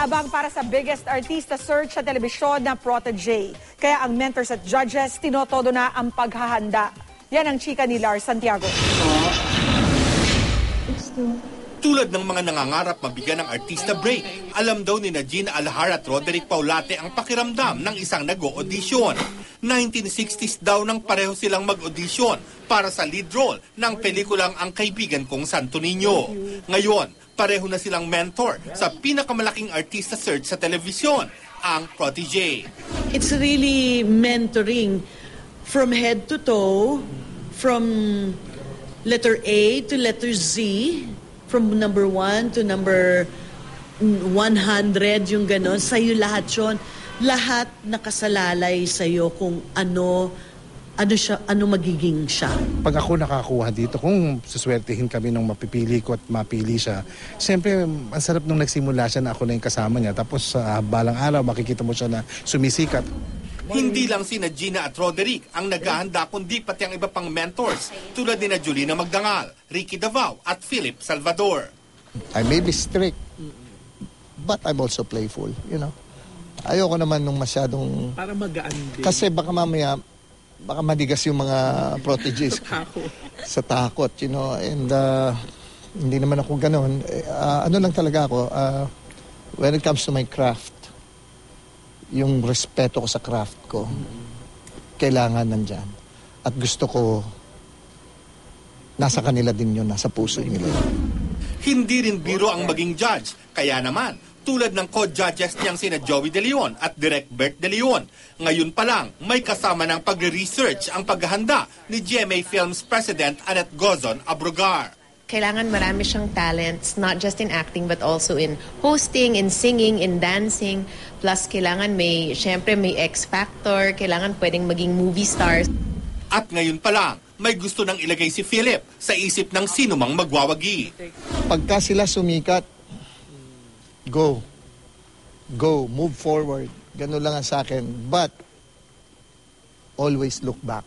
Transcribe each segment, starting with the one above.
nag-aabang para sa biggest artista search sa telebisyon na Protege. Kaya ang mentors at judges, tinotodo na ang paghahanda. Yan ang chika ni Lars Santiago. Tulad ng mga nangangarap mabigyan ng artista break, alam daw ni Gina Alhar at Roderick Paulate ang pakiramdam ng isang nag-o-audition. 1960s daw nang pareho silang mag-audition para sa lead role ng pelikulang Ang Kaibigan Kong Santo Niño. Ngayon, pareho na silang mentor sa pinakamalaking artista search sa telebisyon, ang Protege. It's really mentoring from head to toe, from letter A to letter Z, from number 1 to number 100, yung gano'n. Sa'yo lahat yun. Lahat nakasalalay sa'yo kung ano magiging siya. Pag ako nakakuha dito, kung suswertihin kami nung mapipili ko at mapili siya, siyempre, ang sarap nung nagsimula siya na ako na yung kasama niya. Tapos balang araw, makikita mo siya na sumisikat. Hindi lang sina Gina at Roderick ang naghahanda kundi pati ang iba pang mentors tulad ni Julina Magdangal, Ricky Davao at Philip Salvador. I may be strict, but I'm also playful, you know. Ayoko naman nung masyadong... Para magaan din. Kasi baka mamaya, baka madigas yung mga proteges. Sa takot, you know. And hindi naman ako ganun. Ano lang talaga ako, when it comes to my craft, yung respeto ko sa craft ko, kailangan nandyan. At gusto ko, nasa kanila din yun, nasa puso nila. Hindi rin biro ang maging judge. Kaya naman, tulad ng co-judges niyang sina Joey De Leon at Direk Bert De Leon, ngayon pa lang may kasama ng pagre-research ang paghahanda ni GMA Films President Annette Gozon Abrogar. Kailangan marami siyang talents, not just in acting but also in hosting, in singing, in dancing. Plus, kailangan syempre may X factor, kailangan pwedeng maging movie stars. At ngayon pa lang, may gusto nang ilagay si Philip sa isip ng sino mang magwawagi. Pagka sila sumikat, go, move forward. Ganun lang ang sa akin. But, always look back.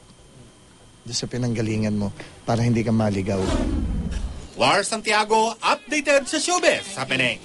Doon sa pinanggalingan mo para hindi ka maligaw. Lars Santiago, updated sa Showbiz happening.